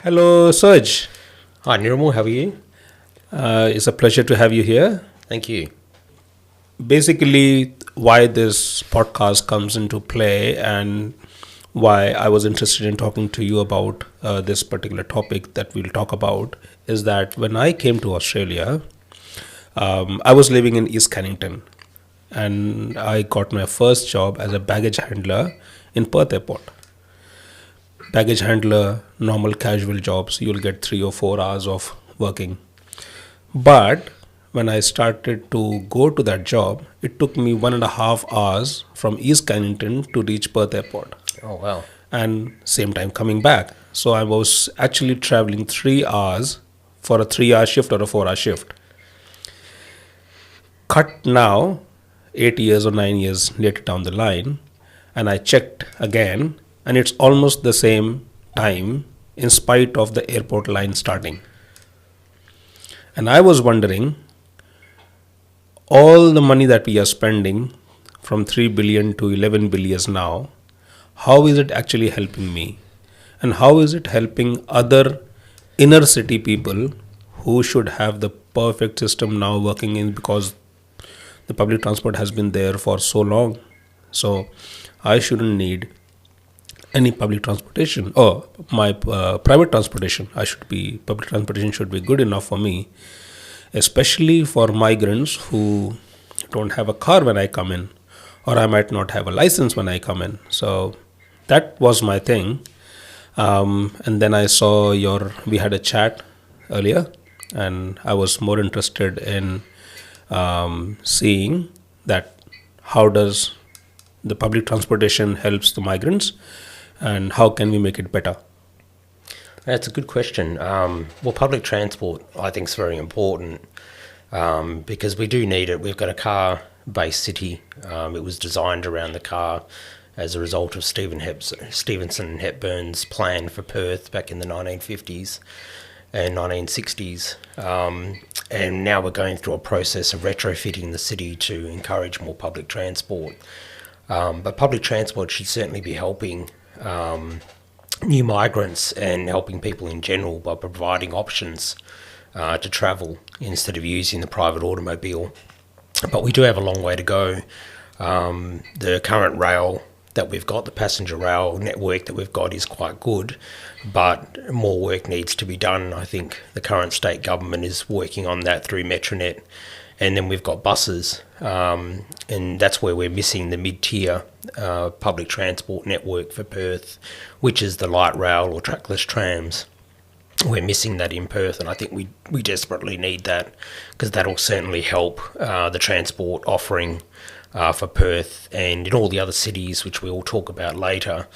Hello, Serge. Hi, Nirmal, how are you? It's a pleasure to have you here. Thank you. Basically, why this podcast comes into play and why I was interested in talking to you about this particular topic that we'll talk about is that when I came to Australia, I was living in East Cannington and I got my first job as a baggage handler in Perth Airport. Baggage handler, normal casual jobs, you'll get 3 or 4 hours of working. But when I started to go to that job, it took me 1.5 hours from East Cannington to reach Perth Airport Oh, wow. and same time coming back. So I was actually traveling 3 hours for a 3 hour shift or a 4 hour shift. Cut now, 8 years or 9 years later down the line, and I checked again, and it's almost the same time in spite of the airport line starting. And I was wondering, all the money that we are spending from 3 billion to 11 billion now, how is it actually helping me? And how is it helping other inner city people who should have the perfect system now working in because the public transport has been there for so long? So I shouldn't need any public transportation or my private transportation. Public transportation should be good enough for me, especially for migrants who don't have a car when I come in, or I might not have a license when I come in. So that was my thing. And then I saw we had a chat earlier, and I was more interested in seeing that how does the public transportation helps the migrants and how can we make it better. That's a good question. Well, public transport, I think, is very important because we do need it. We've got a car-based city. It was designed around the car as a result of Stevenson and Hepburn's plan for Perth back in the 1950s and 1960s. And now we're going through a process of retrofitting the city to encourage more public transport. But public transport should certainly be helping new migrants and helping people in general by providing options to travel instead of using the private automobile. But we do have a long way to go. The current rail that we've got, the passenger rail network that we've got, is quite good, but more work needs to be done. I think the current state government is working on that through Metronet. And then we've got buses, and that's where we're missing the mid-tier public transport network for Perth, which is the light rail or trackless trams. We're missing that in Perth, and I think we desperately need that because that'll certainly help the transport offering for Perth and in all the other cities, which we'll talk about later,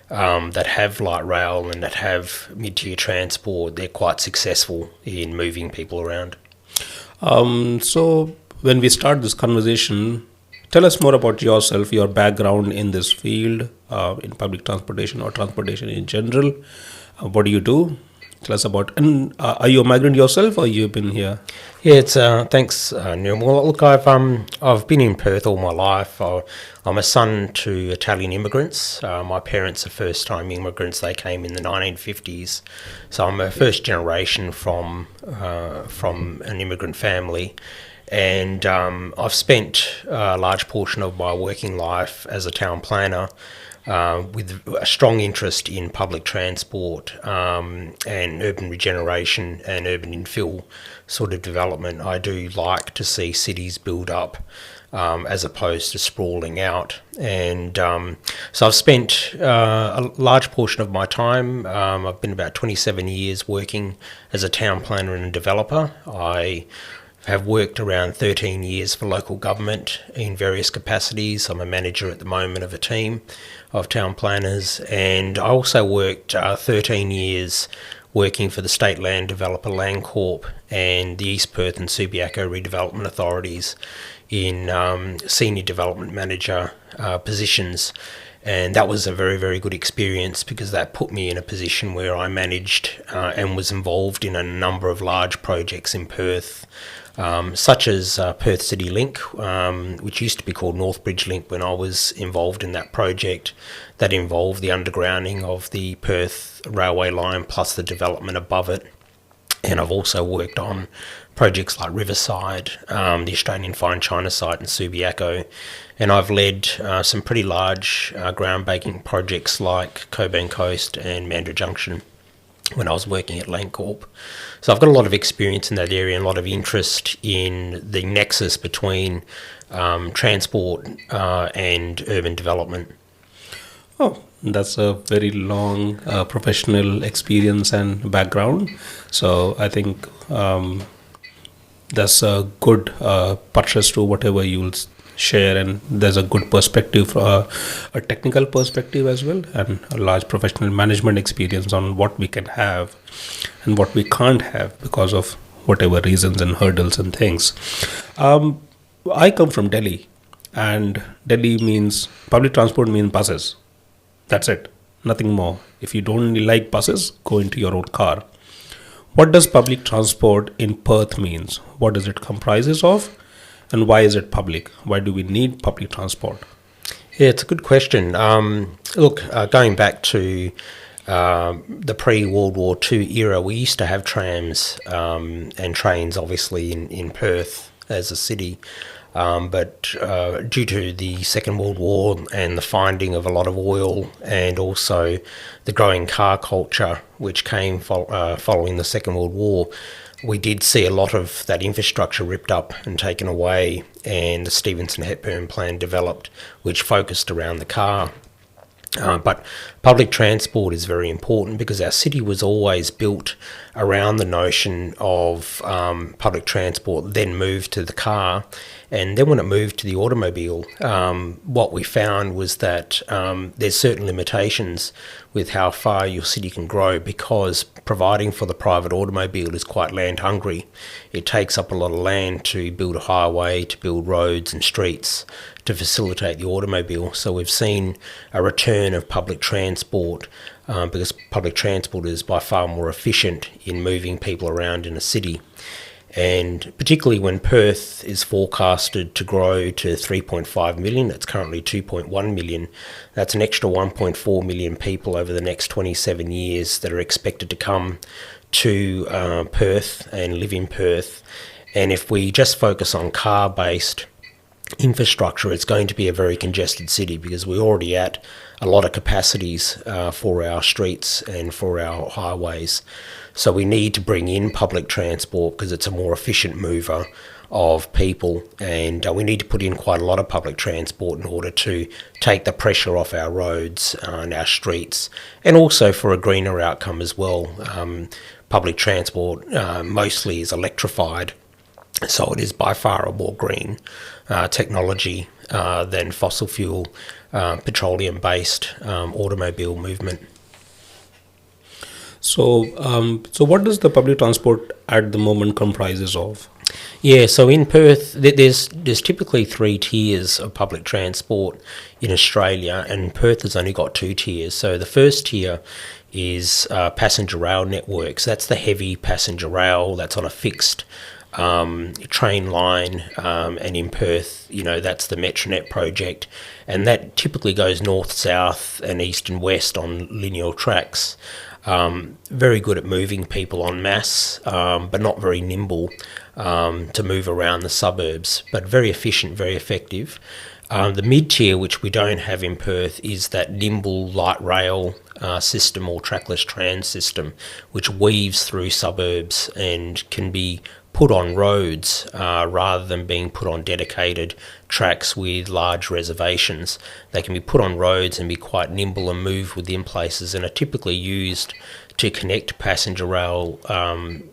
that have light rail and that have mid-tier transport. They're quite successful in moving people around. So when we start this conversation, tell us more about yourself, your background in this field, in public transportation or transportation in general. What do you do? Tell us about. And are you a migrant yourself, or you've been here? Yeah, it's thanks, Neil. Well, look, I've been in Perth all my life. I'm a son to Italian immigrants. My parents are first-time immigrants. They came in the 1950s, so I'm a first generation from an immigrant family. And I've spent a large portion of my working life as a town planner with a strong interest in public transport and urban regeneration and urban infill sort of development. I do like to see cities build up as opposed to sprawling out. And so I've spent a large portion of my time, I've been about 27 years working as a town planner and a developer. I have worked around 13 years for local government in various capacities. I'm a manager at the moment of a team of town planners, and I also worked 13 years working for the state land developer Landcorp and the East Perth and Subiaco redevelopment authorities in senior development manager positions. And that was a very, very good experience because that put me in a position where I managed and was involved in a number of large projects in Perth, such as Perth City Link, which used to be called Northbridge Link when I was involved in that project. That involved the undergrounding of the Perth railway line plus the development above it. And I've also worked on projects like Riverside, the Australian Fine China site in Subiaco, and I've led some pretty large groundbreaking projects like Coburn Coast and Mandurah Junction when I was working at Landcorp. So I've got a lot of experience in that area and a lot of interest in the nexus between transport and urban development. Oh, that's a very long professional experience and background. So I think that's a good buttress to whatever you'll share, and there's a good perspective, a technical perspective as well, and a large professional management experience on what we can have and what we can't have because of whatever reasons and hurdles and things. I come from Delhi, and Delhi means public transport means buses. That's it, nothing more. If you don't like buses, go into your own car. What does public transport in Perth means? What does it comprises of? And why is it public? Why do we need public transport? Yeah, it's a good question. Going back to the pre-World War II era, we used to have trams and trains, obviously, in Perth as a city. But due to the Second World War and the finding of a lot of oil and also the growing car culture which came following the Second World War, we did see a lot of that infrastructure ripped up and taken away, and the Stevenson-Hepburn plan developed, which focused around the car. But public transport is very important because our city was always built around the notion of public transport, then moved to the car. And then when it moved to the automobile, what we found was that there's certain limitations with how far your city can grow because providing for the private automobile is quite land hungry. It takes up a lot of land to build a highway, to build roads and streets to facilitate the automobile. So we've seen a return of public transport because public transport is by far more efficient in moving people around in a city. And particularly when Perth is forecasted to grow to 3.5 million, that's currently 2.1 million, that's an extra 1.4 million people over the next 27 years that are expected to come to Perth and live in Perth. And if we just focus on car-based infrastructure, it's going to be a very congested city because we're already at a lot of capacities for our streets and for our highways. So we need to bring in public transport because it's a more efficient mover of people, and we need to put in quite a lot of public transport in order to take the pressure off our roads and our streets, and also for a greener outcome as well. Public transport mostly is electrified, so it is by far a more green technology than fossil fuel, petroleum-based automobile movement. So what does the public transport at the moment comprises of? Yeah, so in Perth, there's typically 3 tiers of public transport in Australia, and Perth has only got 2 tiers. So the first tier is passenger rail networks. That's the heavy passenger rail that's on a fixed train line, and in Perth, that's the Metronet project, and that typically goes north, south, and east and west on linear tracks. Very good at moving people en masse, but not very nimble to move around the suburbs, but very efficient, very effective. The mid-tier, which we don't have in Perth, is that nimble light rail system or trackless tram system, which weaves through suburbs and can be put on roads rather than being put on dedicated tracks with large reservations. They can be put on roads and be quite nimble and move within places, and are typically used to connect passenger rail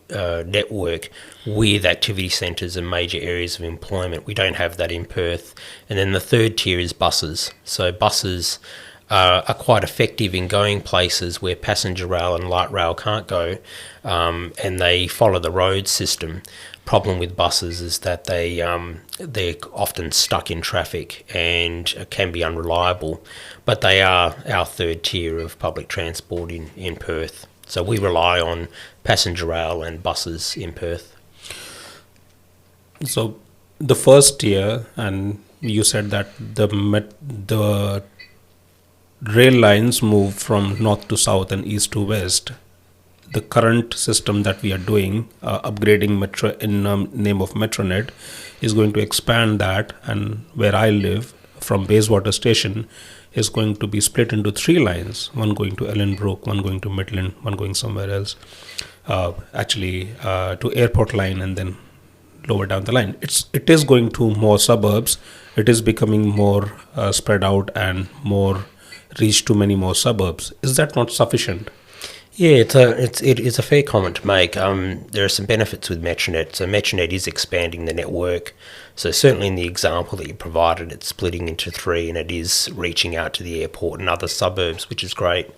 network with activity centres and major areas of employment. We don't have that in Perth. And then the third tier is buses. So buses are quite effective in going places where passenger rail and light rail can't go, and they follow the road system. Problem with buses is that they're often stuck in traffic and can be unreliable, but they are our third tier of public transport in Perth. So we rely on passenger rail and buses in Perth. So the first tier, and you said that the rail lines move from north to south and east to west. The current system that we are doing, upgrading metro in name of Metronet, is going to expand that, and where I live, from Bayswater station, is going to be split into 3 lines: one going to Ellenbrook, one going to Midland, one going somewhere else, to Airport Line, and then lower down the line. It is going to more suburbs. It is becoming more spread out and more reach to many more suburbs. Is that not sufficient? Yeah, it is a fair comment to make. There are some benefits with Metronet. So Metronet is expanding the network. So certainly in the example that you provided, it's splitting into 3, and it is reaching out to the airport and other suburbs, which is great.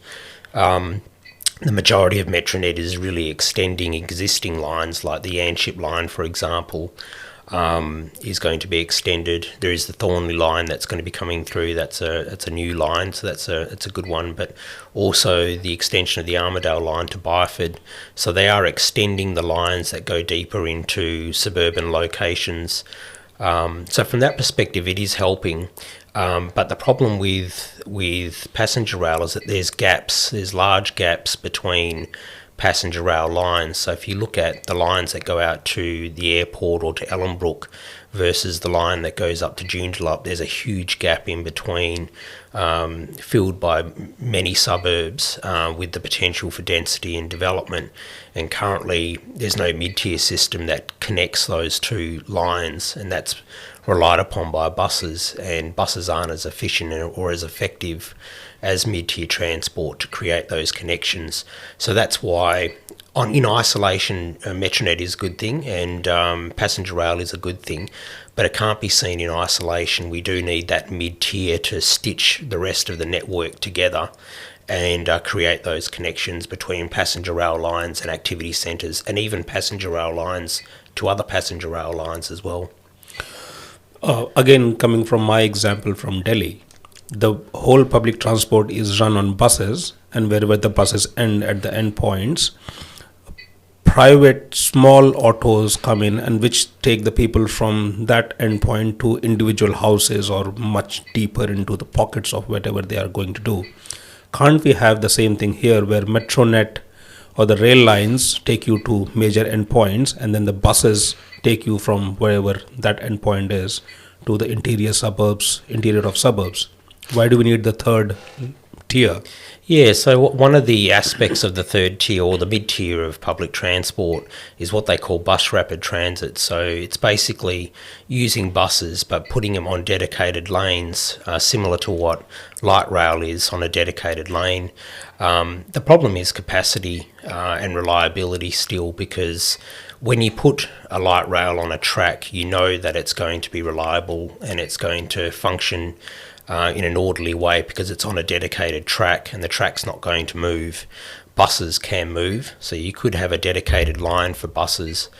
The majority of Metronet is really extending existing lines, like the Anship line, for example, is going to be extended. There is the Thornley line that's going to be coming through. That's a new line, so it's a good one. But also the extension of the Armidale line to Byford. So they are extending the lines that go deeper into suburban locations. So from that perspective, it is helping. But the problem with passenger rail is that there's large gaps between passenger rail lines. So if you look at the lines that go out to the airport or to Ellenbrook versus the line that goes up to Joondalup, there's a huge gap in between, filled by many suburbs with the potential for density and development. And currently there's no mid-tier system that connects those 2 lines, and that's relied upon by buses, and buses aren't as efficient or as effective as mid-tier transport to create those connections. So that's why in isolation, Metronet is a good thing, and passenger rail is a good thing, but it can't be seen in isolation. We do need that mid-tier to stitch the rest of the network together and create those connections between passenger rail lines and activity centres, and even passenger rail lines to other passenger rail lines as well. Again, coming from my example from Delhi, the whole public transport is run on buses, and wherever the buses end at the end points, private small autos come in, and which take the people from that end point to individual houses or much deeper into the pockets of whatever they are going to do. Can't we have the same thing here, where Metronet or the rail lines take you to major endpoints, and then the buses take you from wherever that endpoint is to the interior of suburbs? Why do we need the third tier? Yeah, so one of the aspects of the third tier or the mid-tier of public transport is what they call bus rapid transit. So it's basically using buses but putting them on dedicated lanes, similar to what light rail is on a dedicated lane. The problem is capacity and reliability still, because when you put a light rail on a track, you know that it's going to be reliable and it's going to function in an orderly way because it's on a dedicated track and the track's not going to move. Buses can move, so you could have a dedicated line for buses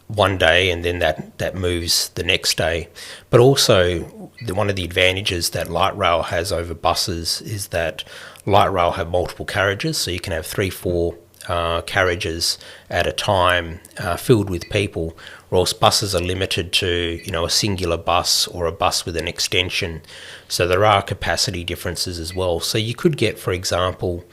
one day and then that moves the next day. But also one of the advantages that light rail has over buses is that light rail have multiple carriages, so you can have 3-4 carriages at a time filled with people, or else buses are limited to a singular bus or a bus with an extension. So there are capacity differences as well. So you could get, for example,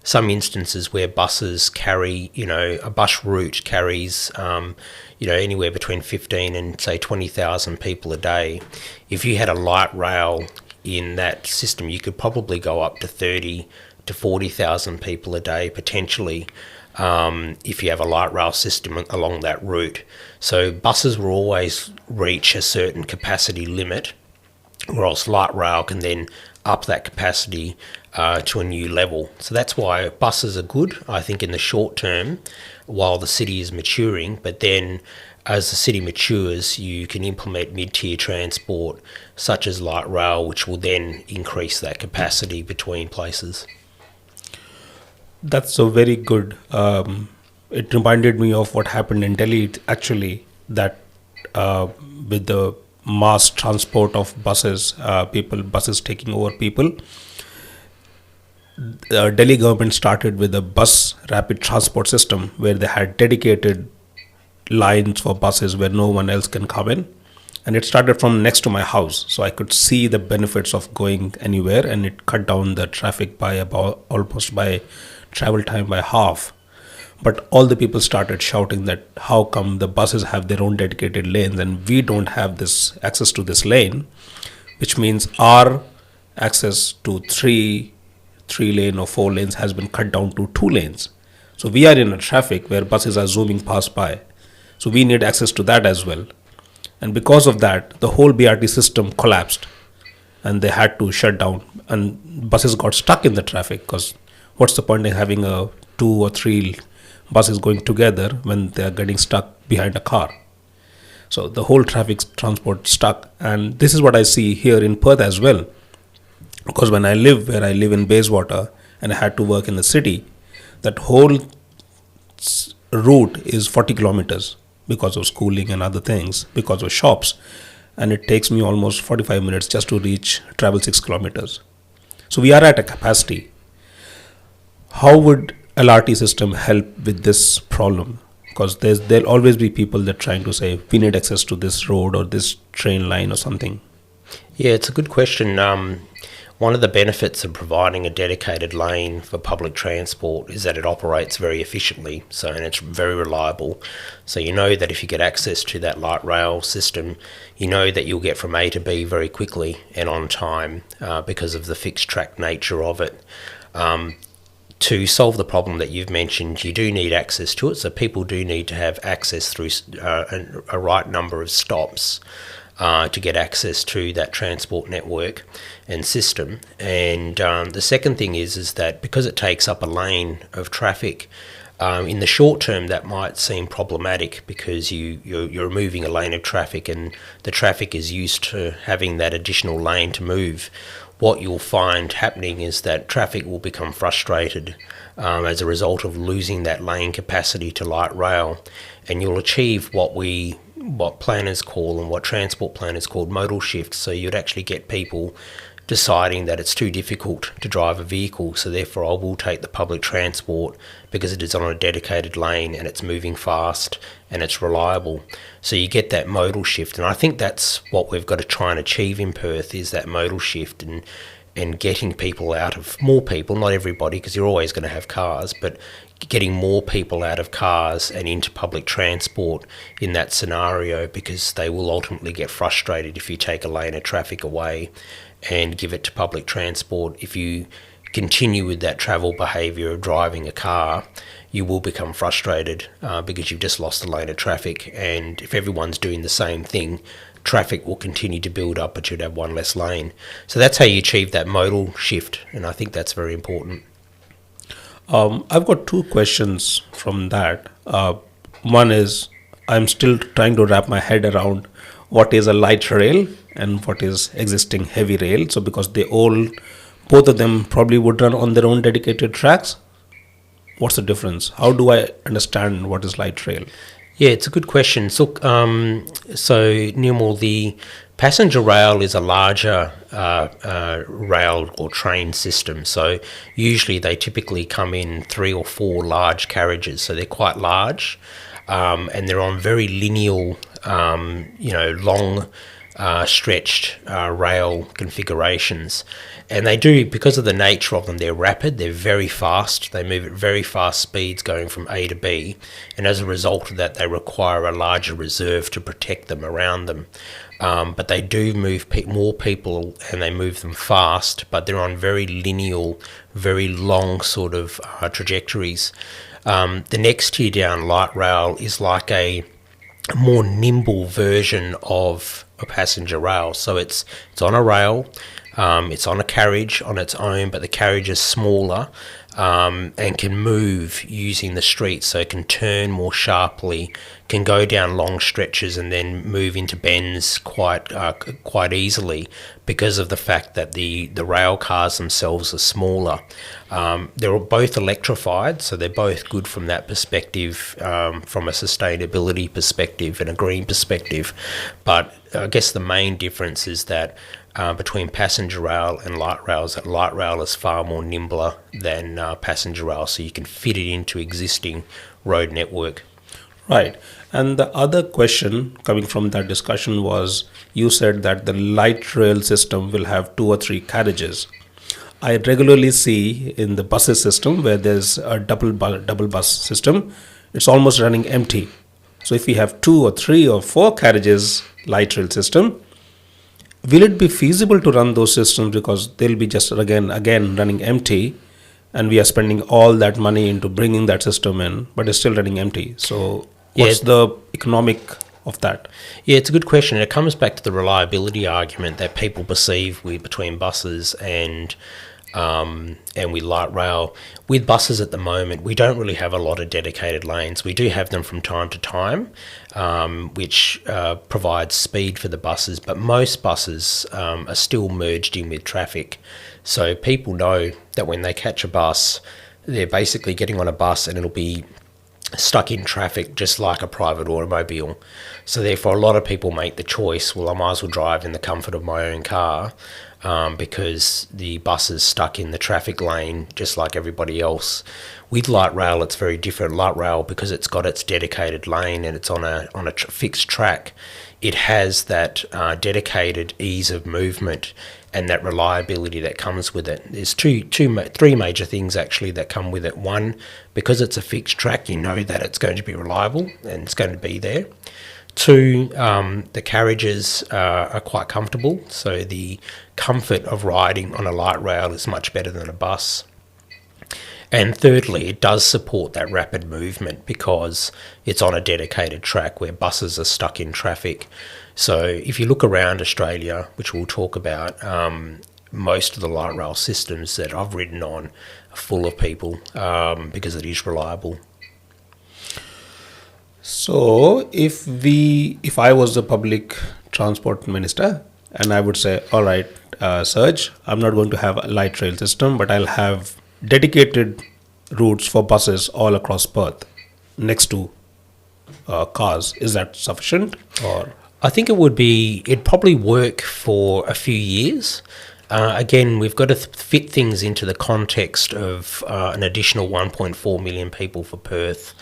some instances where buses carry, a bus route carries anywhere between 15 and say 20,000 people a day. If you had a light rail in that system, you could probably go up to 30 to 40,000 people a day potentially, if you have a light rail system along that route. So buses will always reach a certain capacity limit, or else light rail can then up that capacity to a new level. So that's why buses are good, I think, in the short term while the city is maturing. But then as the city matures, you can implement mid-tier transport such as light rail, which will then increase that capacity between places. That's a very good. It reminded me of what happened in Delhi, actually, that with the mass transport of buses, buses taking over people. The Delhi government started with a bus rapid transport system where they had dedicated lines for buses where no one else can come in. And it started from next to my house, so I could see the benefits of going anywhere, and it cut down the traffic by about almost by travel time by half. But all the people started shouting that how come the buses have their own dedicated lanes and we don't have this access to this lane, which means our access to three lane or four lanes has been cut down to two lanes. So we are in a traffic where buses are zooming past by. So we need access to that as well. And because of that, the whole BRT system collapsed and they had to shut down, and buses got stuck in the traffic, because what's the point in having a two or three buses going together when they are getting stuck behind a car? So the whole traffic transport stuck. And this is what I see here in Perth as well. Because when I live where I live in Bayswater and I had to work in the city, that whole route is 40 kilometers because of schooling and other things, because of shops. And it takes me almost 45 minutes just to travel 6 kilometers. So we are at a capacity. How would LRT system help with this problem? Because there'll always be people that are trying to say, we need access to this road or this train line or something. Yeah, it's a good question. One of the benefits of providing a dedicated lane for public transport is that it operates very efficiently, and it's very reliable. So you know that if you get access to that light rail system, you know that you'll get from A to B very quickly and on time because of the fixed track nature of it. To solve the problem that you've mentioned, you do need access to it. So people do need to have access through a right number of stops to get access to that transport network and system. And the second thing is that because it takes up a lane of traffic, in the short term that might seem problematic because you're removing a lane of traffic and the traffic is used to having that additional lane to move. What you'll find happening is that traffic will become frustrated as a result of losing that lane capacity to light rail, and you'll achieve what planners call and what transport planners call modal shifts. So you'd actually get people deciding that it's too difficult to drive a vehicle, so therefore I will take the public transport because it is on a dedicated lane and it's moving fast and it's reliable. So you get that modal shift, and I think that's what we've got to try and achieve in Perth, is that modal shift and getting people out of, more people, not everybody, because you're always going to have cars, but getting more people out of cars and into public transport in that scenario, because they will ultimately get frustrated if you take a lane of traffic away and give it to public transport. If you continue with that travel behaviour of driving a car, you will become frustrated because you've just lost a lane of traffic, and if everyone's doing the same thing, traffic will continue to build up, but you'd have one less lane. So that's how you achieve that modal shift, and I think that's very important. I've got two questions from that. One is, I'm still trying to wrap my head around what is a light rail and what is existing heavy rail. So because both of them probably would run on their own dedicated tracks. What's the difference? How do I understand what is light rail? Yeah, it's a good question. So Nirmal, the passenger rail is a larger rail or train system. So usually they typically come in 3 or 4 large carriages. So they're quite large, and they're on very lineal, long stretched rail configurations. And they do, because of the nature of them, they're rapid, they're very fast, they move at very fast speeds going from A to B, and as a result of that they require a larger reserve to protect them around them. But they do move more people and they move them fast, but they're on very lineal, very long sort of trajectories. The next tier down, light rail, is like a more nimble version of a passenger rail. So it's on a rail. It's on a carriage on its own, but the carriage is smaller and can move using the streets, so it can turn more sharply, can go down long stretches and then move into bends quite easily because of the fact that the rail cars themselves are smaller. They're both electrified, so they're both good from that perspective, from a sustainability perspective and a green perspective. But I guess the main difference is that between passenger rail and light rail is that light rail is far more nimbler than passenger rail, so you can fit it into existing road network. Right. And the other question coming from that discussion was, you said that the light rail system will have 2 or 3 carriages. I regularly see in the buses system where there's a double bus system, it's almost running empty. So if we have 2 or 3 or 4 carriages light rail system, will it be feasible to run those systems, because they'll be just again running empty, and we are spending all that money into bringing that system in, but it's still running empty. So what's the economic of that? Yeah, it's a good question. It comes back to the reliability argument that people perceive between buses and with light rail. With buses at the moment, we don't really have a lot of dedicated lanes. We do have them from time to time, which provides speed for the buses, but most buses are still merged in with traffic. So people know that when they catch a bus, they're basically getting on a bus and it'll be stuck in traffic just like a private automobile. So therefore a lot of people make the choice, well, I might as well drive in the comfort of my own car, because the bus is stuck in the traffic lane just like everybody else. With light rail, it's very different. Light rail, because it's got its dedicated lane and it's on a fixed track, it has that dedicated ease of movement and that reliability that comes with it. There's three major things actually that come with it. One, because it's a fixed track, you know that it's going to be reliable and it's going to be there. Two, the carriages are quite comfortable, so the comfort of riding on a light rail is much better than a bus. And thirdly, it does support that rapid movement because it's on a dedicated track where buses are stuck in traffic. So if you look around Australia, which we'll talk about, most of the light rail systems that I've ridden on are full of people because it is reliable. So if I was the public transport minister, and I would say, all right, Serge, I'm not going to have a light rail system, but I'll have dedicated routes for buses all across Perth next to cars. Is that sufficient? Or I think it'd probably work for a few years. Again, we've got to fit things into the context of an additional 1.4 million people for Perth.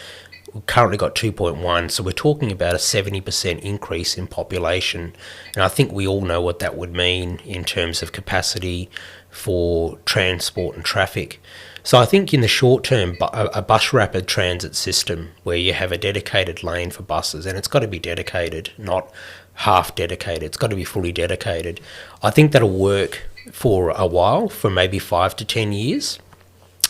We've currently got 2.1, so we're talking about a 70% increase in population. And I think we all know what that would mean in terms of capacity for transport and traffic. So I think in the short term, a bus rapid transit system where you have a dedicated lane for buses, and it's got to be dedicated, not half dedicated, it's got to be fully dedicated. I think that'll work for a while, for maybe 5 to 10 years.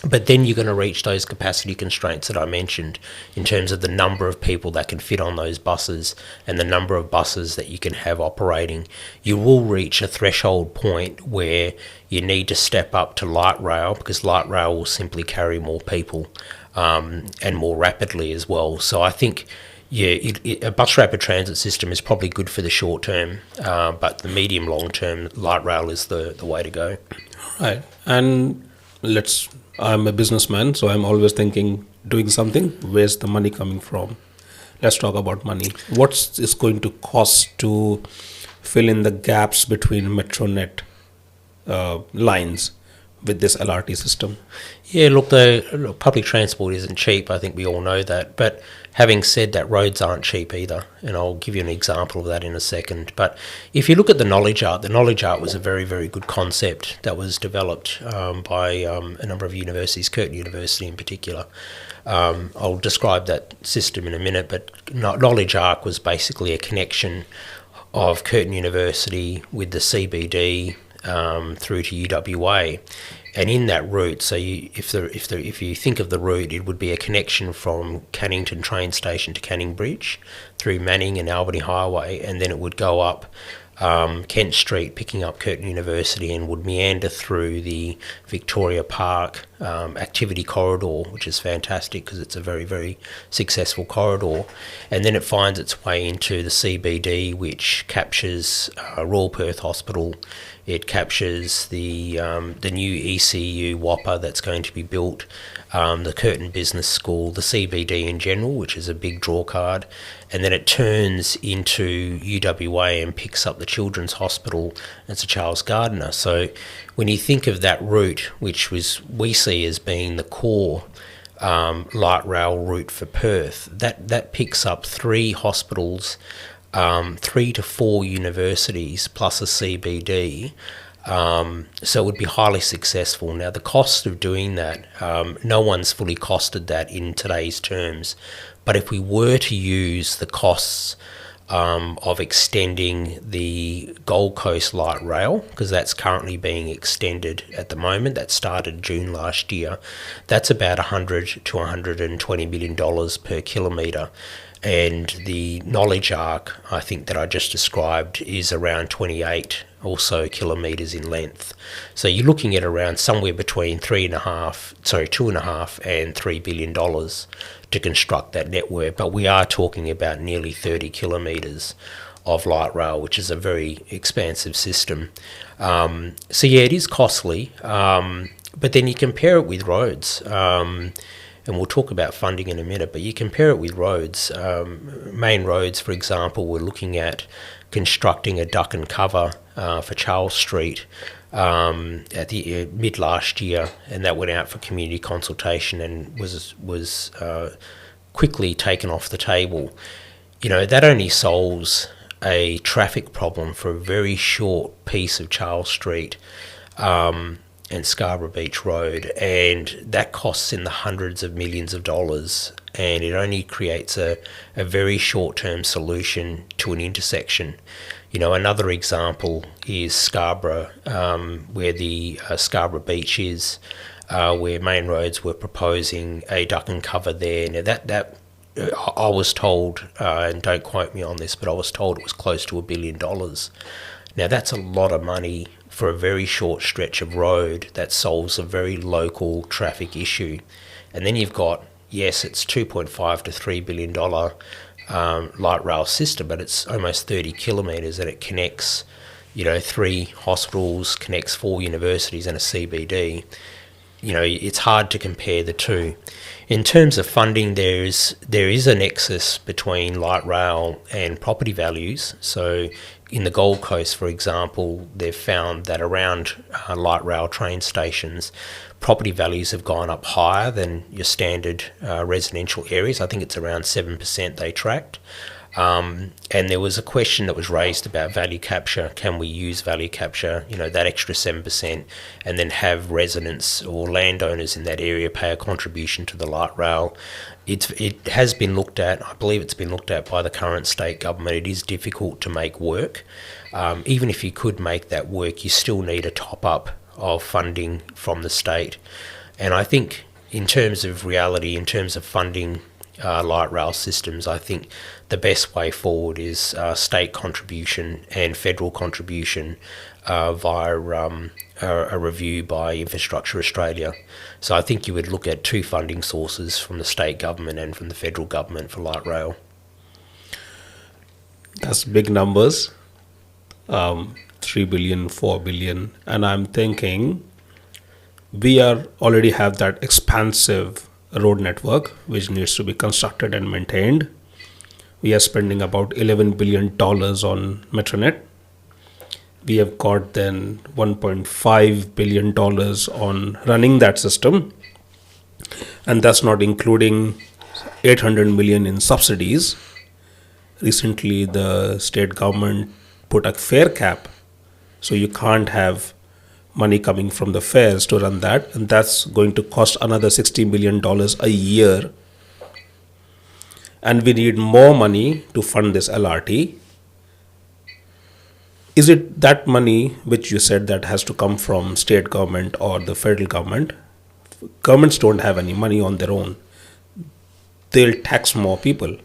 But then you're going to reach those capacity constraints that I mentioned in terms of the number of people that can fit on those buses and the number of buses that you can have operating. You will reach a threshold point where you need to step up to light rail, because light rail will simply carry more people and more rapidly as well. So I think a bus rapid transit system is probably good for the short term, but the medium long term, light rail is the way to go. right, and I'm a businessman, so I'm always thinking, doing something, where's the money coming from? Let's talk about money. What's it going to cost to fill in the gaps between Metronet lines with this LRT system? Yeah, look, public transport isn't cheap. I think we all know that. But having said that, roads aren't cheap either. And I'll give you an example of that in a second. But if you look at the knowledge art was a very, very good concept that was developed by a number of universities, Curtin University in particular. I'll describe that system in a minute, but Knowledge Arc was basically a connection of Curtin University with the CBD through to UWA. And in that route, so if you think of the route, it would be a connection from Cannington train station to Canning Bridge through Manning and Albany Highway, and then it would go up Kent Street, picking up Curtin University, and would meander through the Victoria Park activity corridor, which is fantastic because it's a very, very successful corridor. And then it finds its way into the CBD, which captures Royal Perth Hospital. It captures the new ECU Whopper that's going to be built, the Curtin Business School, the CBD in general, which is a big draw card, and then it turns into UWA and picks up the Children's Hospital and Sir Charles Gardner. So when you think of that route, which we see as being the core light rail route for Perth, that picks up 3 hospitals, 3 to 4 universities plus a CBD. So it would be highly successful. Now, the cost of doing that, no one's fully costed that in today's terms. But if we were to use the costs of extending the Gold Coast light rail, because that's currently being extended at the moment, that started June last year, that's about $100 to $120 million per kilometre. And the knowledge arc, I think, that I just described is around 28 or so kilometres in length. So you're looking at around somewhere between $2.5 and $3 billion to construct that network. But we are talking about nearly 30 kilometres of light rail, which is a very expansive system. So yeah, it is costly. But then you compare it with roads. And we'll talk about funding in a minute, but you compare it with roads. Main roads, for example, we're looking at constructing a duck and cover for Charles Street at the mid last year, and that went out for community consultation and was quickly taken off the table. You know, that only solves a traffic problem for a very short piece of Charles Street. And Scarborough Beach Road, and that costs in the hundreds of millions of dollars, and it only creates a very short-term solution to an intersection. You know, another example is Scarborough, where the Scarborough Beach is, where Main Roads were proposing a duck and cover there. Now that I was told, and don't quote me on this, but I was told it was close to $1 billion. Now that's a lot of money for a very short stretch of road that solves a very local traffic issue. And then you've got, yes, it's $2.5 to $3 billion light rail system, but it's almost 30 kilometres, and it connects, 3 hospitals, connects 4 universities and a CBD. It's hard to compare the two. In terms of funding, there is a nexus between light rail and property values. So in the Gold Coast, for example, they've found that around light rail train stations, property values have gone up higher than your standard residential areas. I think it's around 7% they tracked. And there was a question that was raised about value capture. Can we use value capture, that extra 7%, and then have residents or landowners in that area pay a contribution to the light rail? It has been looked at. I believe it's been looked at by the current state government. It is difficult to make work. Even if you could make that work, you still need a top-up of funding from the state. And I think in terms of reality, in terms of funding light rail systems, I think the best way forward is state contribution and federal contribution via a review by Infrastructure Australia. So I think you would look at 2 funding sources, from the state government and from the federal government, for light rail. That's big numbers, 3 billion, 4 billion. And I'm thinking we already have that expansive road network which needs to be constructed and maintained. We are spending about $11 billion on Metronet. We have got then $1.5 billion on running that system, and that's not including $800 million in subsidies. Recently, the state government put a fare cap, so you can't have money coming from the fares to run that, and that's going to cost another $60 million a year. And we need more money to fund this LRT. Is it that money which you said that has to come from state government or the federal government? Governments don't have any money on their own. They'll tax more people.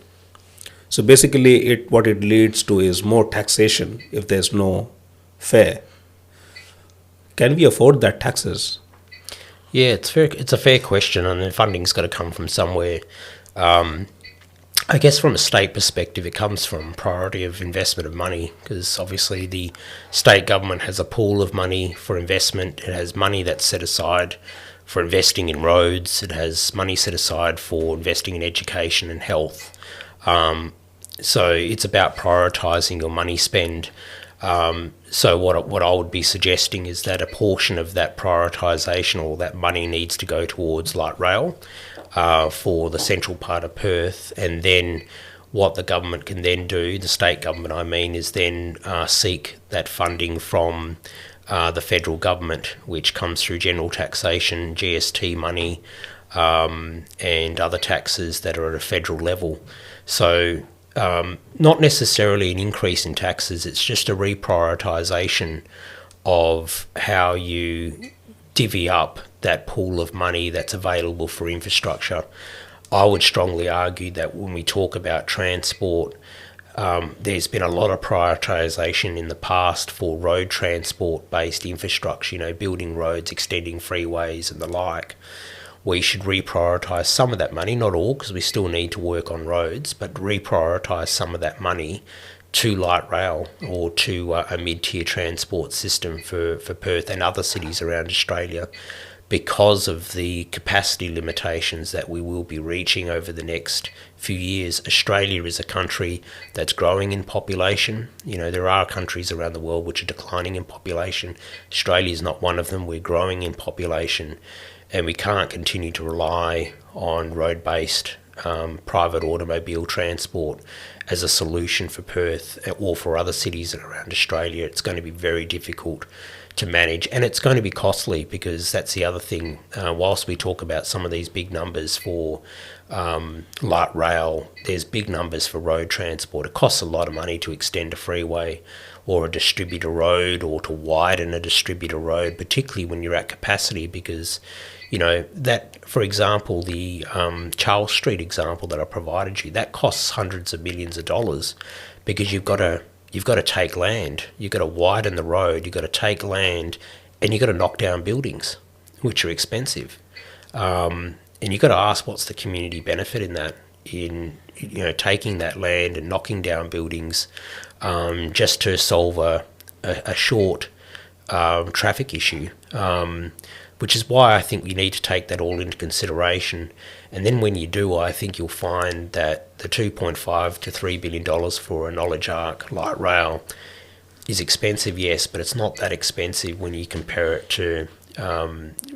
So basically, what it leads to is more taxation if there's no fare. Can we afford that taxes? Yeah, it's a fair question, and the funding's got to come from somewhere. I guess from a state perspective, it comes from priority of investment of money, because obviously the state government has a pool of money for investment. It has money that's set aside for investing in roads. It has money set aside for investing in education and health. So it's about prioritising your money spend. So what I would be suggesting is that a portion of that prioritisation or that money needs to go towards light rail for the central part of Perth, and then what the government can then do, the state government I mean, is then seek that funding from the federal government, which comes through general taxation, GST money, and other taxes that are at a federal level. So not necessarily an increase in taxes, it's just a reprioritisation of how you divvy up that pool of money that's available for infrastructure. I would strongly argue that when we talk about transport, there's been a lot of prioritisation in the past for road transport-based infrastructure, building roads, extending freeways and the like. We should reprioritise some of that money, not all, because we still need to work on roads, but reprioritise some of that money to light rail or to a mid-tier transport system for Perth and other cities around Australia, because of the capacity limitations that we will be reaching over the next few years. Australia is a country that's growing in population. There are countries around the world which are declining in population. Australia is not one of them. We're growing in population, and we can't continue to rely on road-based private automobile transport as a solution for Perth or for other cities around Australia. It's going to be very difficult to manage, and it's going to be costly, because that's the other thing. Whilst we talk about some of these big numbers for light rail, there's big numbers for road transport. It costs a lot of money to extend a freeway or a distributor road, or to widen a distributor road, particularly when you're at capacity, because that, for example, the Charles Street example that I provided you, that costs hundreds of millions of dollars, because you've got to take land, you've got to widen the road, you've got to take land, and you've got to knock down buildings, which are expensive. And you've got to ask, what's the community benefit in that, in taking that land and knocking down buildings just to solve a short traffic issue, which is why I think you need to take that all into consideration. And then when you do, I think you'll find that the $2.5 to $3 billion for a knowledge arc light rail is expensive, yes, but it's not that expensive when you compare it to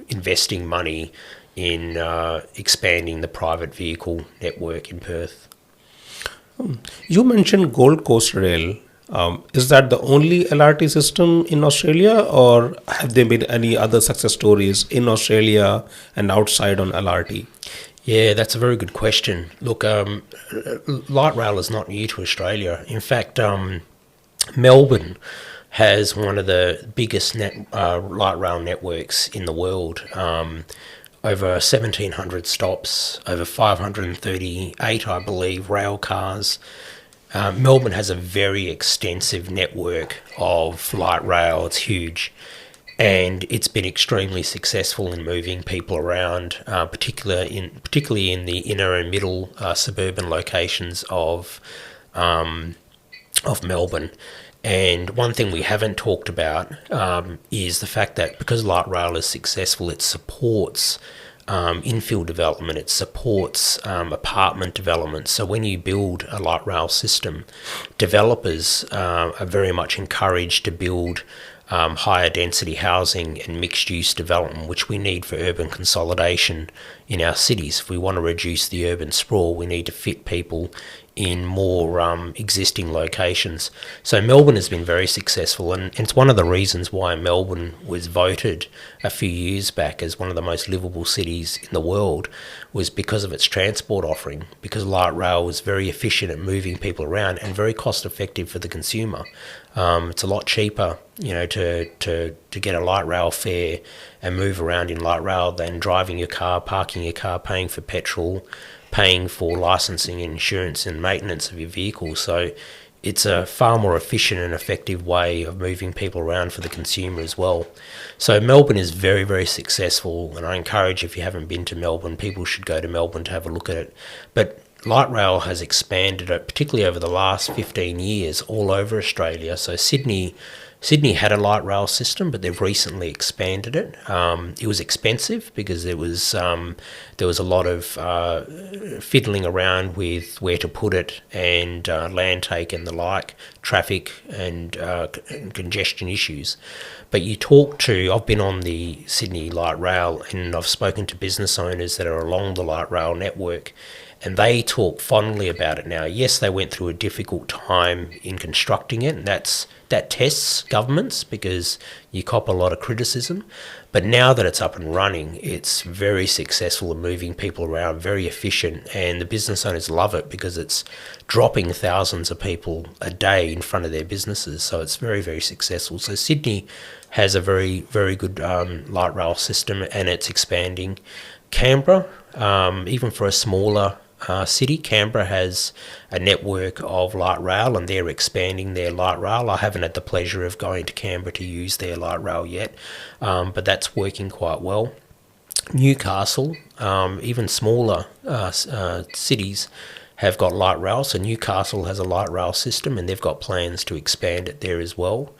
investing money in expanding the private vehicle network in Perth. You mentioned Gold Coast Rail. Is that the only LRT system in Australia, or have there been any other success stories in Australia and outside on LRT? Yeah, that's a very good question. Look, light rail is not new to Australia. In fact, Melbourne has one of the biggest light rail networks in the world. Over 1,700 stops, over 538, I believe, rail cars. Melbourne has a very extensive network of light rail. It's huge, and it's been extremely successful in moving people around, particularly in the inner and middle suburban locations of Melbourne. And one thing we haven't talked about is the fact that because light rail is successful, it supports infill development, it supports apartment development. So when you build a light rail system, developers are very much encouraged to build higher density housing and mixed use development, which we need for urban consolidation in our cities. If we want to reduce the urban sprawl, we need to fit people in more existing locations. So Melbourne has been very successful, and it's one of the reasons why Melbourne was voted a few years back as one of the most livable cities in the world, was because of its transport offering, because light rail was very efficient at moving people around and very cost effective for the consumer. It's a lot cheaper, to get a light rail fare and move around in light rail than driving your car, parking your car, paying for petrol, paying for licensing, insurance and maintenance of your vehicle. So it's a far more efficient and effective way of moving people around for the consumer as well. So Melbourne is very, very successful, and I encourage, if you haven't been to Melbourne, people should go to Melbourne to have a look at it. But light rail has expanded, particularly over the last 15 years, all over Australia. So Sydney had a light rail system, but they've recently expanded it. It was expensive because there was a lot of fiddling around with where to put it, and land take and the like, traffic and congestion issues. But I've been on the Sydney light rail, and I've spoken to business owners that are along the light rail network, and they talk fondly about it now. Yes, they went through a difficult time in constructing it, and that tests governments because you cop a lot of criticism. But now that it's up and running, it's very successful in moving people around, very efficient, and the business owners love it because it's dropping thousands of people a day in front of their businesses. So it's very, very successful. So Sydney has a very, very good light rail system, and it's expanding. Canberra, even for a smaller city, Canberra has a network of light rail, and they're expanding their light rail. I haven't had the pleasure of going to Canberra to use their light rail yet, but that's working quite well. Newcastle, even smaller cities have got light rail. So Newcastle has a light rail system, and they've got plans to expand it there as well.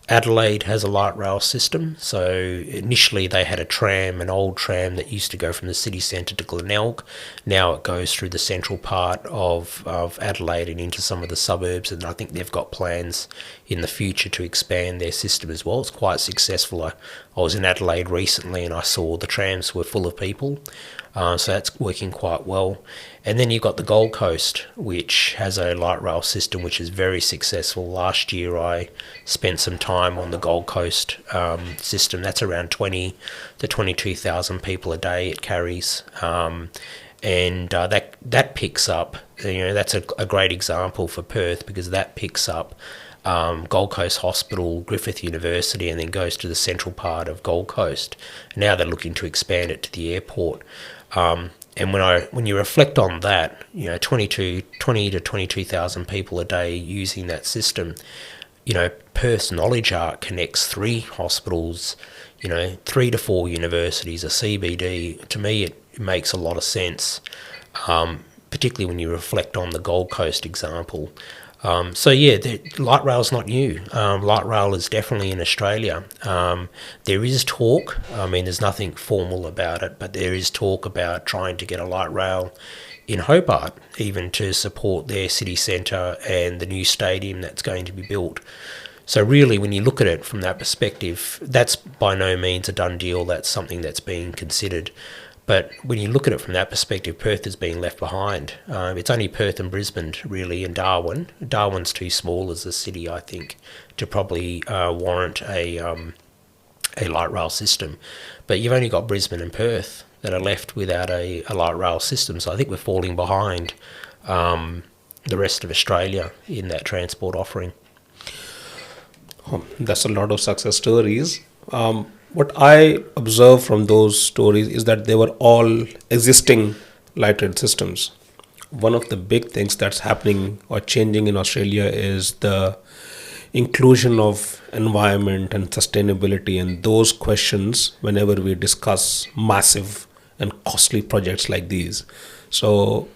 Adelaide has a light rail system. So initially they had an old tram that used to go from the city centre to Glenelg. Now it goes through the central part of Adelaide and into some of the suburbs, and I think they've got plans in the future to expand their system as well. It's quite successful. I was in Adelaide recently and I saw the trams were full of people. So that's working quite well. And then you've got the Gold Coast, which has a light rail system which is very successful. Last year I spent some time on the Gold Coast system. That's around 20 to 22,000 people a day it carries. And that picks up, that's a great example for Perth, because that picks up Gold Coast Hospital, Griffith University, and then goes to the central part of Gold Coast. Now they're looking to expand it to the airport. And when you reflect on that, 20 to 22,000 people a day using that system, Perth's Knowledge Arc connects 3 hospitals, 3 to 4 universities, a CBD. To me, it makes a lot of sense, particularly when you reflect on the Gold Coast example. The light rail's not new. Light rail is definitely in Australia. There is talk. There's nothing formal about it, but there is talk about trying to get a light rail in Hobart, even to support their city centre and the new stadium that's going to be built. So really, when you look at it from that perspective, that's by no means a done deal. That's something that's being considered. But when you look at it from that perspective, Perth is being left behind. It's only Perth and Brisbane, really, and Darwin. Darwin's too small as a city, I think, to probably warrant a light rail system. But you've only got Brisbane and Perth that are left without a light rail system. So I think we're falling behind the rest of Australia in that transport offering. That's a lot of success stories. What I observe from those stories is that they were all existing light rail systems. One of the big things that's happening or changing in Australia is the inclusion of environment and sustainability and those questions whenever we discuss massive and costly projects like these. So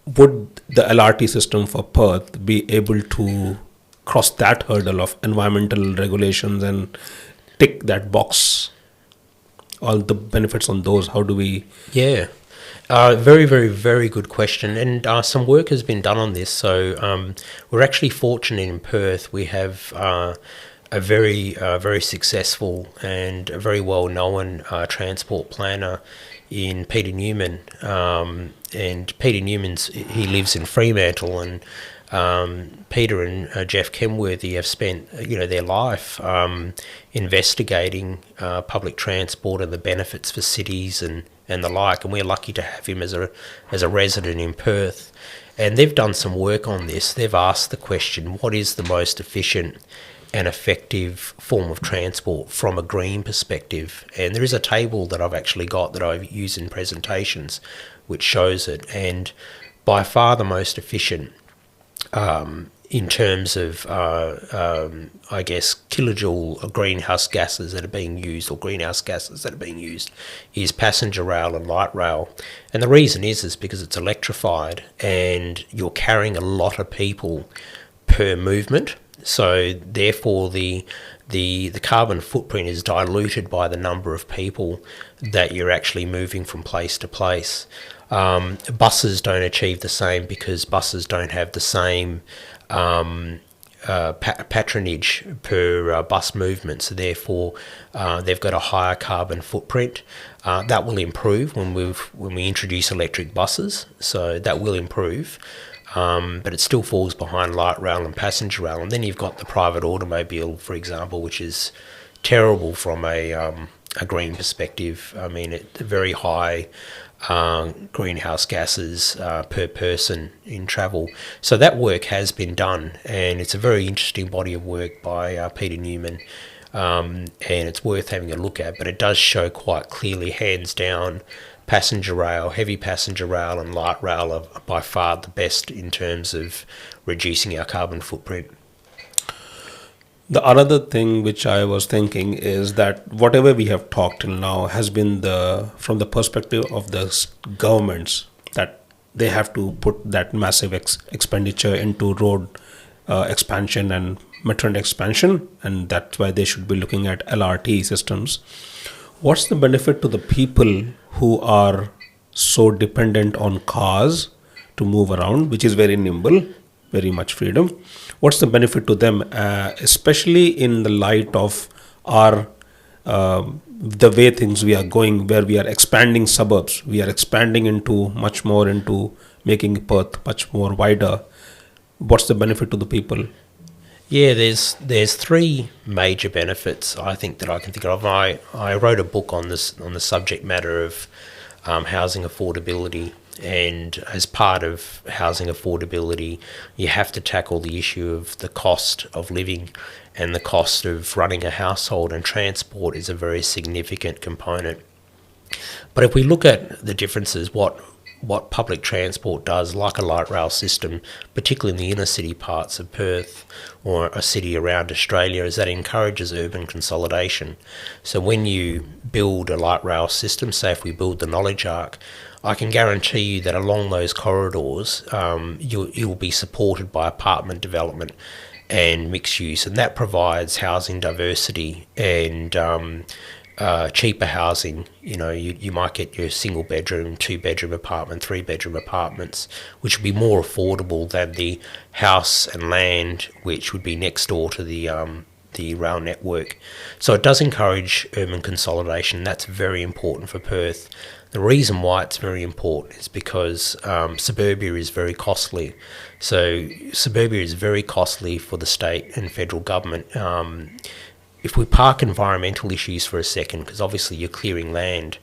would the LRT system for Perth be able to cross that hurdle of environmental regulations and tick that box, all the benefits on those? How do we? Yeah, very, very, very good question. And some work has been done on this. So we're actually fortunate in Perth. We have a very successful and a very well-known transport planner in Peter Newman. And Peter he lives in Fremantle, and Peter and Jeff Kenworthy have spent their life investigating public transport and the benefits for cities and the like, and we're lucky to have him as a resident in Perth. And they've done some work on this. They've asked the question, what is the most efficient and effective form of transport from a green perspective? And there is a table that I've actually got that I use in presentations, which shows it, and by far the most efficient in terms of, I guess, kilojoule greenhouse gases that are being used, or greenhouse gases that are being used, is passenger rail and light rail. And the reason is because it's electrified and you're carrying a lot of people per movement. So therefore the carbon footprint is diluted by the number of people that you're actually moving from place to place. Buses don't achieve the same because buses don't have the same patronage per bus movement, so therefore they've got a higher carbon footprint. That will improve when we introduce electric buses, so that will improve. But it still falls behind light rail and passenger rail. And then you've got the private automobile, for example, which is terrible from a green perspective. I mean, it's very high greenhouse gases per person in travel. So that work has been done, and it's a very interesting body of work by Peter Newman, and it's worth having a look at. But it does show quite clearly, hands down, passenger rail, heavy passenger rail and light rail are by far the best in terms of reducing our carbon footprint. The other thing which I was thinking is that whatever we have talked till now has been from the perspective of the governments, that they have to put that massive expenditure into road expansion and metro expansion, and that's why they should be looking at LRT systems. What's the benefit to the people who are so dependent on cars to move around, which is very nimble, very much freedom? What's the benefit to them, especially in the light of our the way things we are going, where we are expanding suburbs, we are expanding into much more into making Perth much more wider? What's the benefit to the people? Yeah, there's three major benefits I think that I can think of. I wrote a book on the subject matter of housing affordability, and as part of housing affordability, you have to tackle the issue of the cost of living and the cost of running a household, and transport is a very significant component. But if we look at the differences, what public transport does, like a light rail system, particularly in the inner city parts of Perth or a city around Australia, is that it encourages urban consolidation. So when you build a light rail system, say if we build the Knowledge Arc, I can guarantee you that along those corridors, you'll be supported by apartment development and mixed use, and that provides housing diversity and cheaper housing. You know, you might get your single bedroom, 2-bedroom apartment, 3-bedroom apartments, which would be more affordable than the house and land which would be next door to the rail network. So it does encourage urban consolidation. That's very important for Perth. The reason why it's very important is because suburbia is very costly. So suburbia is very costly for the state and federal government. If we park environmental issues for a second, because obviously you're clearing land,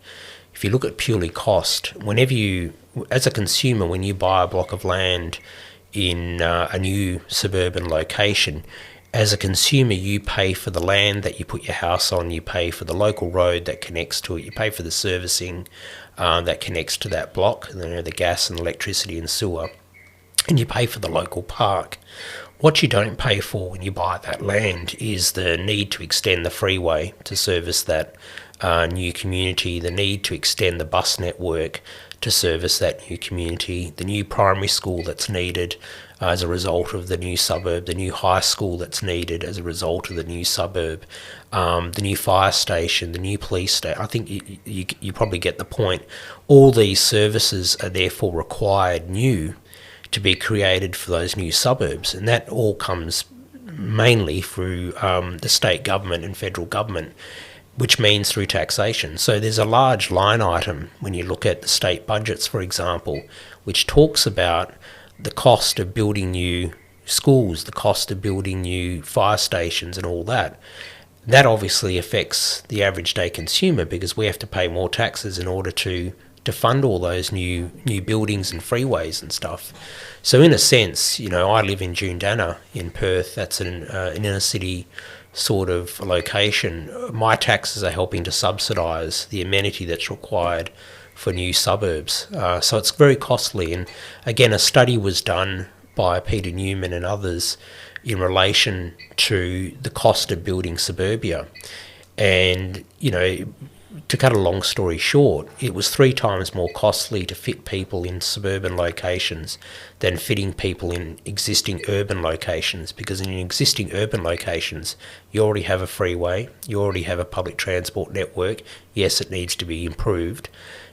if you look at purely cost, whenever you, as a consumer, when you buy a block of land in a new suburban location, as a consumer, you pay for the land that you put your house on, you pay for the local road that connects to it, you pay for the servicing that connects to that block, you know, the gas and electricity and sewer, and you pay for the local park. What you don't pay for when you buy that land is the need to extend the freeway to service that new community, the need to extend the bus network to service that new community, the new primary school that's needed as a result of the new suburb, the new high school that's needed as a result of the new suburb, the new fire station, the new police station. I think you probably get the point. All these services are therefore required new to be created for those new suburbs, and that all comes mainly through the state government and federal government, which means through taxation. So there's a large line item when you look at the state budgets, for example, which talks about the cost of building new schools, the cost of building new fire stations and all that. That obviously affects the average day consumer, because we have to pay more taxes in order to fund all those new buildings and freeways and stuff. So in a sense, you know, I live in Joondalup in Perth. That's an inner city sort of location. My taxes are helping to subsidise the amenity that's required for new suburbs. So it's very costly. And again, a study was done by Peter Newman and others in relation to the cost of building suburbia. And, to cut a long story short, it was 3 times more costly to fit people in suburban locations than fitting people in existing urban locations, because in existing urban locations, you already have a freeway, you already have a public transport network. Yes, it needs to be improved.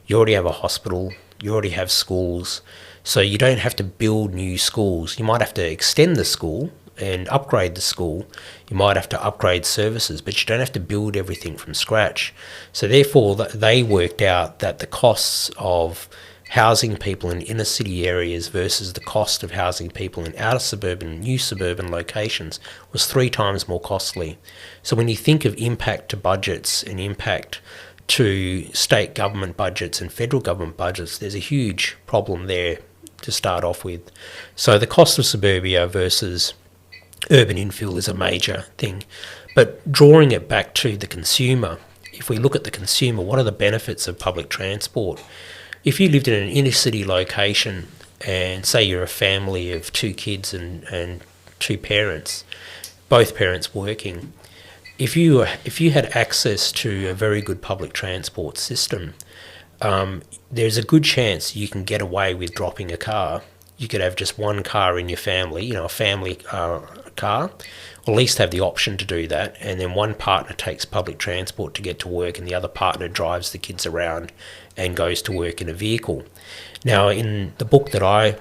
You already have a hospital, you already have schools, so you don't have to build new schools. You might have to extend the school and upgrade the school. You might have to upgrade services, but you don't have to build everything from scratch. So therefore, they worked out that the costs of housing people in inner city areas versus the cost of housing people in outer suburban, new suburban locations was 3 times more costly. So when you think of impact to budgets and impact to state government budgets and federal government budgets, there's a huge problem there to start off with. So the cost of suburbia versus urban infill is a major thing. But drawing it back to the consumer, if we look at the consumer, what are the benefits of public transport? If you lived in an inner city location and say you're a family of 2 kids and 2 parents, both parents working, if you had access to a very good public transport system, there's a good chance you can get away with dropping a car. You could have just one car in your family, a family car, or at least have the option to do that, and then one partner takes public transport to get to work and the other partner drives the kids around and goes to work in a vehicle. Now, in the book that I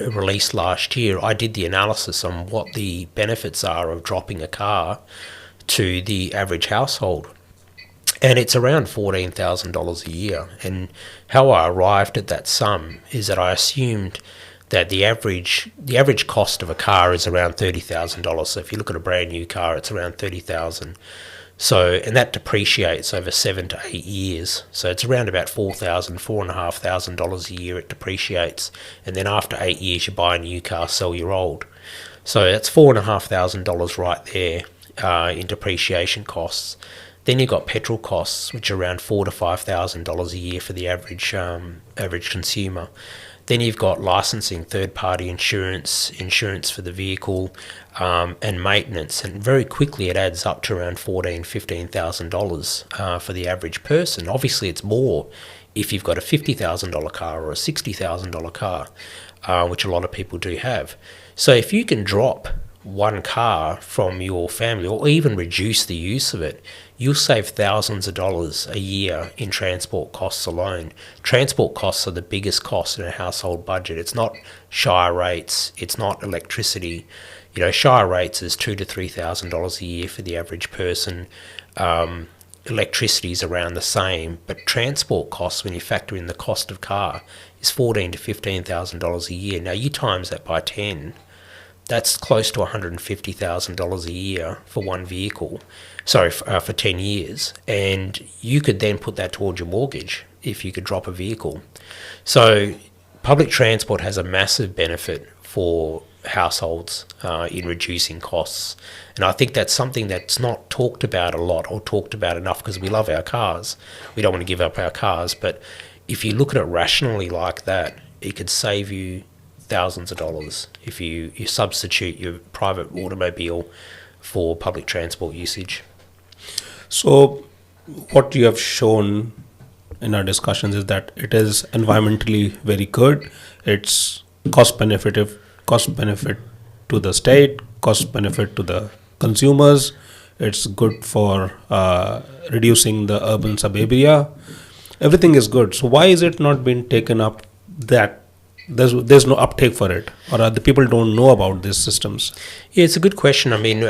released last year, I did the analysis on what the benefits are of dropping a car to the average household. And it's around $14,000 a year. And how I arrived at that sum is that I assumed that the average cost of a car is around $30,000. So if you look at a brand new car, it's around $30,000. So, and that depreciates over 7 to 8 years. So it's around about $4,500 a year it depreciates. And then after 8 years, you buy a new car, sell your old. So that's $4,500 right there in depreciation costs. Then you've got petrol costs, which are around $4,000 to $5,000 a year for the average consumer. Then you've got licensing, third-party insurance for the vehicle, and maintenance. And very quickly it adds up to around $14,000, $15,000 for the average person. Obviously it's more if you've got a $50,000 car or a $60,000 car, which a lot of people do have. So if you can drop one car from your family or even reduce the use of it, you'll save thousands of dollars a year in transport costs alone. Transport costs are the biggest cost in a household budget. It's not shire rates, it's not electricity. Shire rates is $2,000 to $3,000 a year for the average person. Electricity is around the same, but transport costs, when you factor in the cost of car, is $14,000 to $15,000 a year. Now you times that by 10, that's close to $150,000 a year for one vehicle, for 10 years. And you could then put that towards your mortgage if you could drop a vehicle. So public transport has a massive benefit for households in reducing costs. And I think that's something that's not talked about a lot or talked about enough, because we love our cars. We don't want to give up our cars. But if you look at it rationally like that, it could save you thousands of dollars if you substitute your private automobile for public transport usage. So what you have shown in our discussions is that it is environmentally very good. It's cost benefit to the state, cost benefit to the consumers. It's good for reducing the urban suburbia. Everything is good. So why is it not being taken up that there's no uptake for it, or the people don't know about these systems? Yeah, it's a good question. I mean,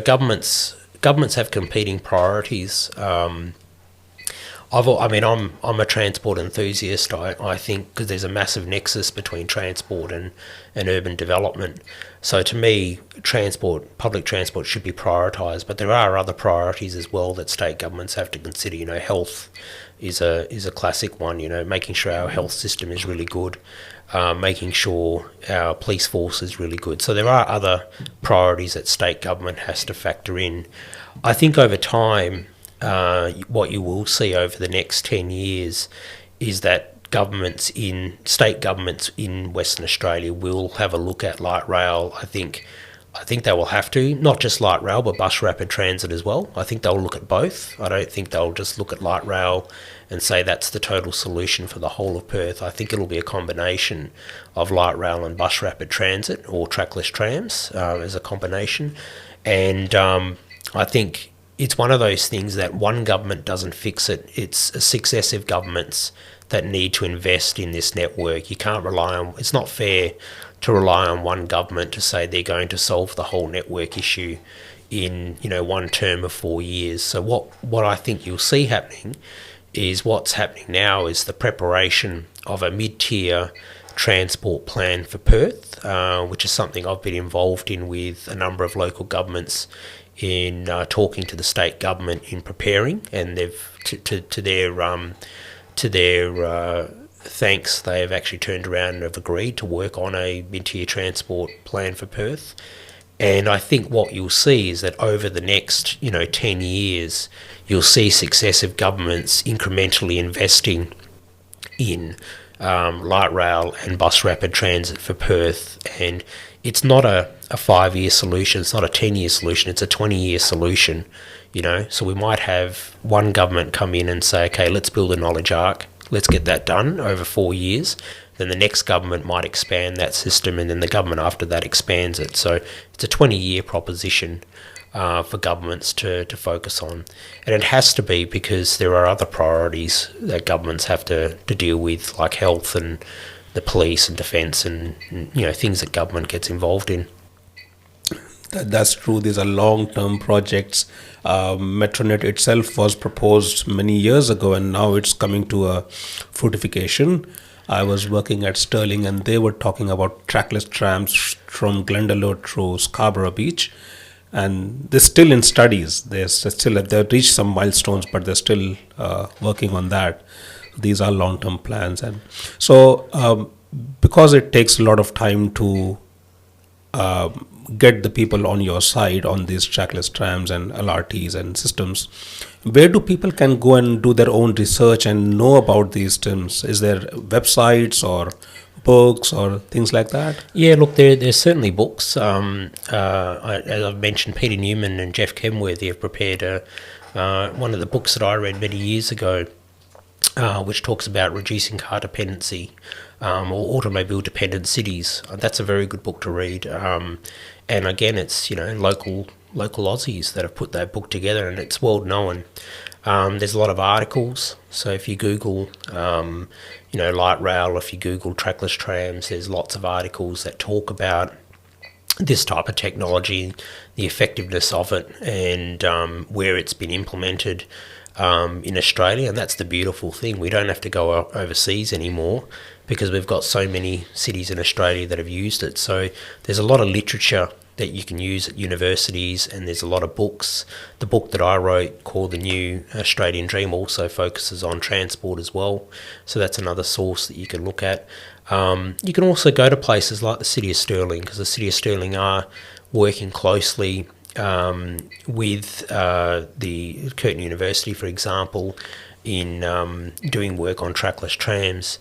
governments have competing priorities. I'm a transport enthusiast. I think because there's a massive nexus between transport and urban development. So to me, public transport should be prioritised. But there are other priorities as well that state governments have to consider. Health is a classic one. Making sure our health system is really good, making sure our police force is really good. So there are other priorities that state government has to factor in. I think over time, what you will see over the next 10 years is that state governments in Western Australia will have a look at light rail. I think they will have to, not just light rail, but bus rapid transit as well. I think they'll look at both. I don't think they'll just look at light rail and say that's the total solution for the whole of Perth. I think it'll be a combination of light rail and bus rapid transit, or trackless trams as a combination. And I think it's one of those things that one government doesn't fix it. It's successive governments that need to invest in this network. You can't rely on, it's not fair to rely on one government to say they're going to solve the whole network issue in, one term of 4 years. So what I think you'll see happening is what's happening now is the preparation of a mid-tier transport plan for Perth, which is something I've been involved in with a number of local governments in talking to the state government in preparing, and they've to their thanks, they have actually turned around and have agreed to work on a mid-tier transport plan for Perth. And I think what you'll see is that over the next 10 years, you'll see successive governments incrementally investing in light rail and bus rapid transit for Perth. And it's not a 5-year solution, it's not a 10-year solution, it's a 20-year solution. So we might have one government come in and say, okay, let's build a knowledge arc, let's get that done over 4 years. Then the next government might expand that system, and then the government after that expands it. So it's a 20-year proposition for governments to focus on. And it has to be, because there are other priorities that governments have to deal with, like health and the police and defence and things that government gets involved in. That's true. These are long-term projects. Metronet itself was proposed many years ago, and now it's coming to a fruitification. I was working at Stirling, and they were talking about trackless trams from Glendalough through Scarborough Beach, and they're still in studies. They've reached some milestones, but they're still working on that. These are long-term plans, and so because it takes a lot of time to get the people on your side on these trackless trams and LRTs and systems, where do people can go and do their own research and know about these terms? Is there websites or books or things like that? Yeah, look, there's certainly books. As I've mentioned, Peter Newman and Jeff Kenworthy have prepared one of the books that I read many years ago, which talks about reducing car dependency or automobile dependent cities. That's a very good book to read. And again, it's local Aussies that have put that book together, and it's well known. There's a lot of articles. So if you Google, light rail, if you Google trackless trams, there's lots of articles that talk about this type of technology, the effectiveness of it, and where it's been implemented in Australia. And that's the beautiful thing. We don't have to go overseas anymore, because we've got so many cities in Australia that have used it. So there's a lot of literature that you can use at universities, and there's a lot of books. The book that I wrote, called The New Australian Dream, also focuses on transport as well. So that's another source that you can look at. You can also go to places like the City of Stirling, because the City of Stirling are working closely with the Curtin University, for example, in doing work on trackless trams.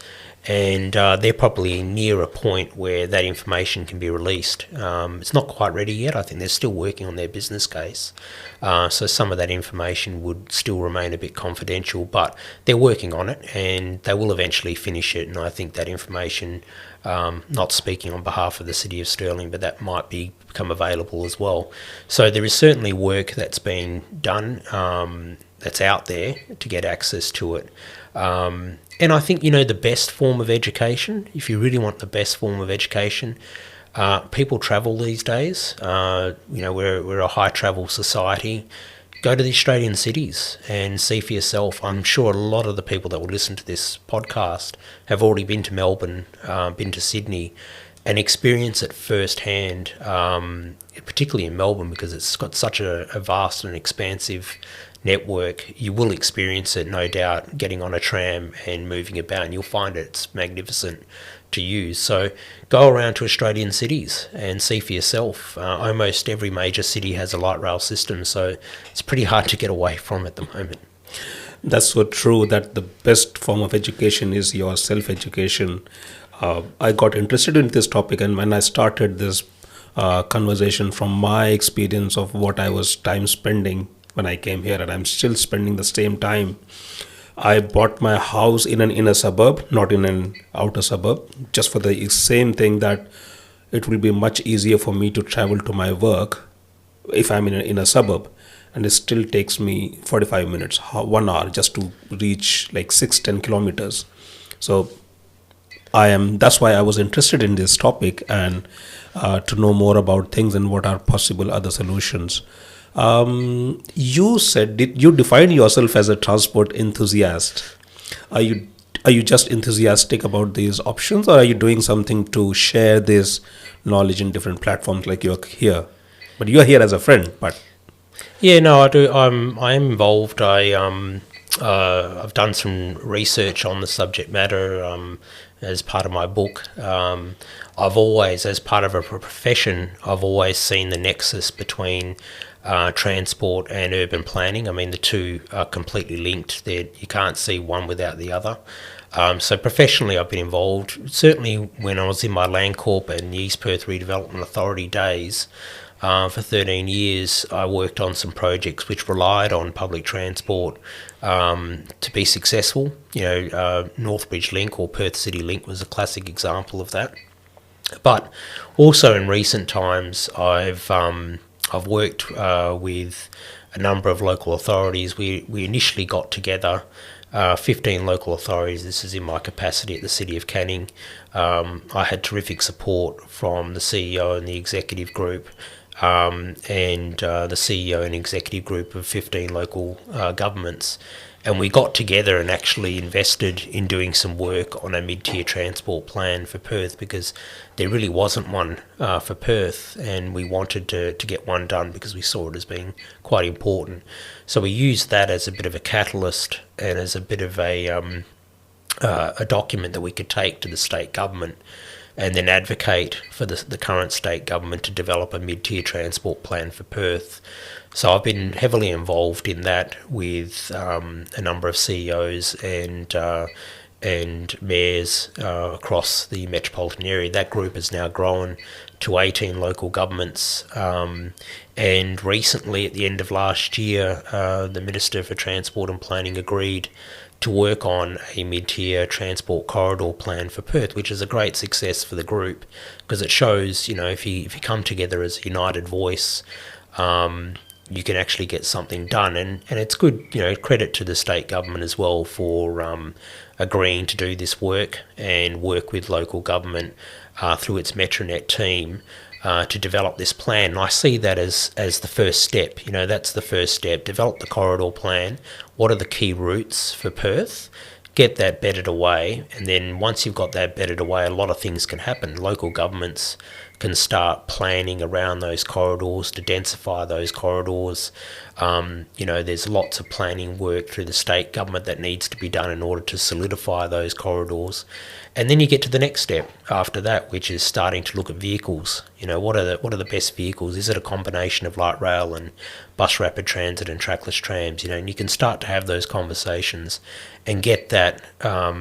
And they're probably near a point where that information can be released. It's not quite ready yet. I think they're still working on their business case. So some of that information would still remain a bit confidential, but they're working on it, and they will eventually finish it. And I think that information, not speaking on behalf of the City of Stirling, but that might become available as well. So there is certainly work that's being done that's out there to get access to it. And I think, the best form of education, if you really want the best form of education, people travel these days. We're a high travel society. Go to the Australian cities and see for yourself. I'm sure a lot of the people that will listen to this podcast have already been to Melbourne, been to Sydney, and experience it firsthand, particularly in Melbourne, because it's got such a vast and expansive network. You will experience it, no doubt, getting on a tram and moving about, and you'll find it's magnificent. to use. So go around to Australian cities and see for yourself. Almost every major city has a light rail system, so it's pretty hard to get away from at the moment. That's so true that the best form of education is your self education. I got interested in this topic, and when I started this conversation from my experience of what I was time spending when I came here, and I'm still spending the same time. I bought my house in an inner suburb, not in an outer suburb, just for the same thing that it will be much easier for me to travel to my work if I'm in a suburb. And it still takes me 45 minutes, 1 hour just to reach like 6-10 kilometers. So that's why I was interested in this topic, and to know more about things and what are possible other solutions. You said, did you define yourself as a transport enthusiast? Are you just enthusiastic about these options, or are you doing something to share this knowledge in different platforms like you're here? But you're here as a friend, but Yeah, no, I do. I am involved. I've done some research on the subject matter as part of my book. I've always, as part of a profession, I've always seen the nexus between transport and urban planning. I mean, the two are completely linked. You can't see one without the other. So professionally, I've been involved. Certainly, when I was in my Landcorp and the East Perth Redevelopment Authority days, for 13 years, I worked on some projects which relied on public transport to be successful. Northbridge Link or Perth City Link was a classic example of that. But also in recent times, I've worked with a number of local authorities. We initially got together 15 local authorities. This is in my capacity at the City of Canning. I had terrific support from the CEO and the executive group, and the CEO and executive group of 15 local governments. And we got together and actually invested in doing some work on a mid-tier transport plan for Perth, because there really wasn't one for Perth, and we wanted to get one done because we saw it as being quite important. So we used that as a bit of a catalyst and as a bit of a document that we could take to the state government and then advocate for the current state government to develop a mid-tier transport plan for Perth. So I've been heavily involved in that with a number of CEOs and mayors across the metropolitan area. That group has now grown to 18 local governments. And recently, at the end of last year, the Minister for Transport and Planning agreed to work on a mid-tier transport corridor plan for Perth, which is a great success for the group, because it shows, if you come together as a united voice, you can actually get something done. And it's good, credit to the state government as well for agreeing to do this work and work with local government through its Metronet team to develop this plan. And I see that as the first step. That's the first step. Develop the corridor plan. What are the key routes for Perth? Get that bedded away, and then once you've got that bedded away, a lot of things can happen. Local governments can start planning around those corridors to densify those corridors. There's lots of planning work through the state government that needs to be done in order to solidify those corridors. And then you get to the next step after that, which is starting to look at vehicles. What are the best vehicles? Is it a combination of light rail and bus rapid transit and trackless trams? And you can start to have those conversations and get that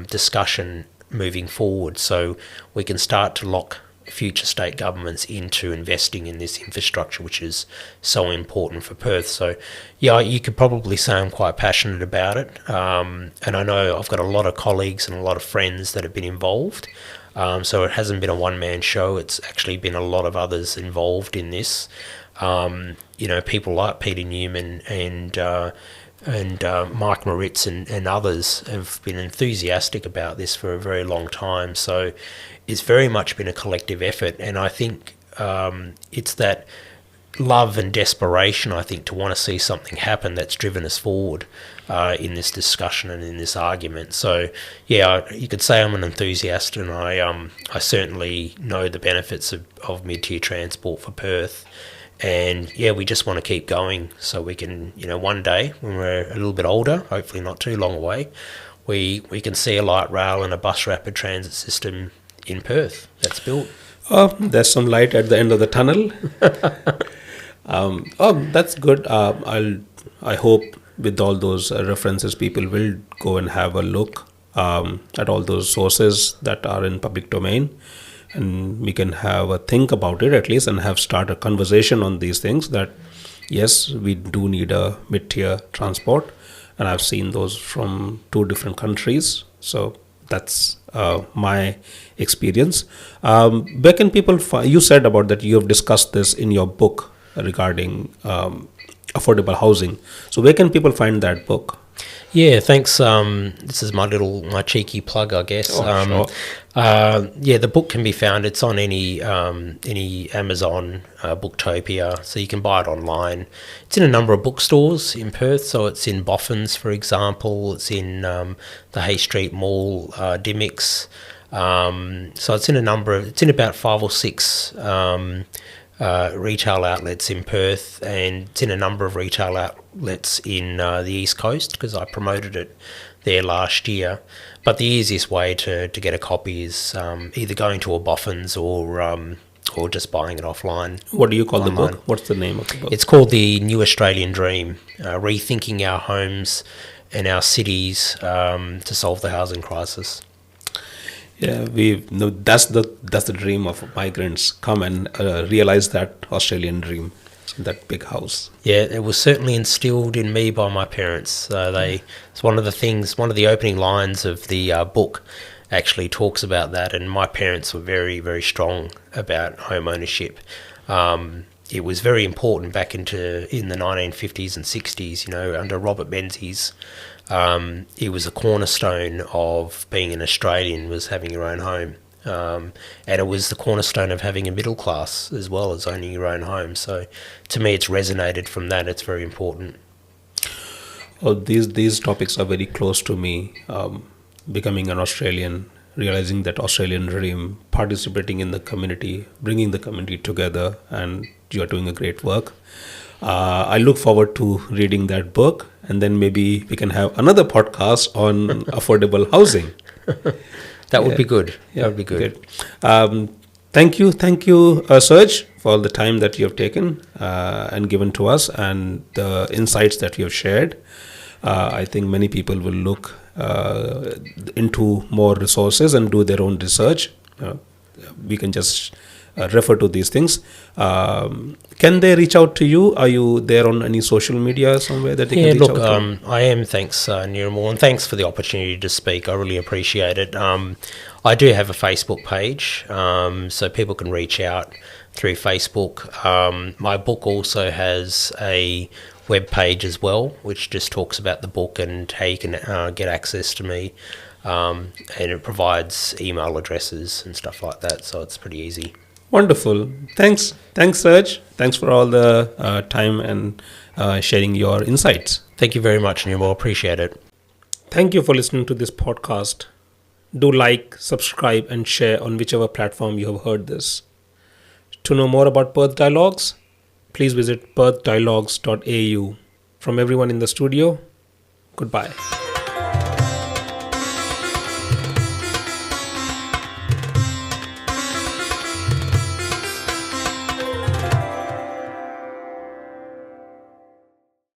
discussion moving forward, so we can start to lock future state governments into investing in this infrastructure, which is so important for Perth. So, yeah, you could probably say I'm quite passionate about it. And I know I've got a lot of colleagues and a lot of friends that have been involved. So it hasn't been a one-man show. It's actually been a lot of others involved in this. People like Peter Newman and Mike Moritz and others have been enthusiastic about this for a very long time. So it's very much been a collective effort, and I think it's that love and desperation, I think, to want to see something happen that's driven us forward in this discussion and in this argument. So, yeah, you could say I'm an enthusiast, and I certainly know the benefits of mid-tier transport for Perth. And yeah, we just want to keep going so we can, one day when we're a little bit older, hopefully not too long away, we can see a light rail and a bus rapid transit system in Perth that's built. Oh, there's some light at the end of the tunnel. That's good. I hope with all those references, people will go and have a look at all those sources that are in public domain, and we can have a think about it at least, and have start a conversation on these things. That yes, we do need a mid-tier transport, and I've seen those from 2 different countries. So that's my experience. Where can people find? You said about that you have discussed this in your book regarding affordable housing. So where can people find that book? Yeah, thanks. This is my cheeky plug, I guess. Sure. Yeah, the book can be found. It's on any Amazon, Booktopia, so you can buy it online. It's in a number of bookstores in Perth. So it's in Boffins, for example. It's in the Hay Street Mall, Dimmicks. So it's in about 5 or 6 retail outlets in Perth, and it's in a number of retail outlets in the East Coast, because I promoted it there last year. But the easiest way to get a copy is either going to a Boffins or just buying it offline. What do you call online. the book? What's the name of the book? It's called The New Australian Dream, Rethinking Our Homes and Our Cities to Solve the Housing Crisis. Yeah, that's the dream of migrants. Come and realize that Australian dream, that big house. Yeah, it was certainly instilled in me by my parents. It's one of the opening lines of the book actually talks about that, and my parents were very, very strong about home ownership. It was very important back in the 1950s and 60s, under Robert Menzies. It was a cornerstone of being an Australian, was having your own home. And it was the cornerstone of having a middle class as well as owning your own home. So to me, it's resonated from that. It's very important. Well, these topics are very close to me. Becoming an Australian, realizing that Australian dream, participating in the community, bringing the community together, and you are doing a great work. I look forward to reading that book, and then maybe we can have another podcast on affordable housing. That would be good. That would be good. Thank you, Serge, for all the time that you have taken and given to us, and the insights that you have shared. I think many people will look into more resources and do their own research. We can just refer to these things. Can they reach out to you? Are you there on any social media somewhere that they can reach out to? I am, thanks, Niramal, and thanks for the opportunity to speak. I really appreciate it. I do have a Facebook page, so people can reach out through Facebook. My book also has a web page as well, which just talks about the book and how you can get access to me. And it provides email addresses and stuff like that, so it's pretty easy. Wonderful. Thanks, Serge. Thanks for all the time and sharing your insights. Thank you very much, Nirmal. Appreciate it. Thank you for listening to this podcast. Do like, subscribe, and share on whichever platform you have heard this. To know more about Perth Dialogues, please visit perthdialogues.au. From everyone in the studio, goodbye.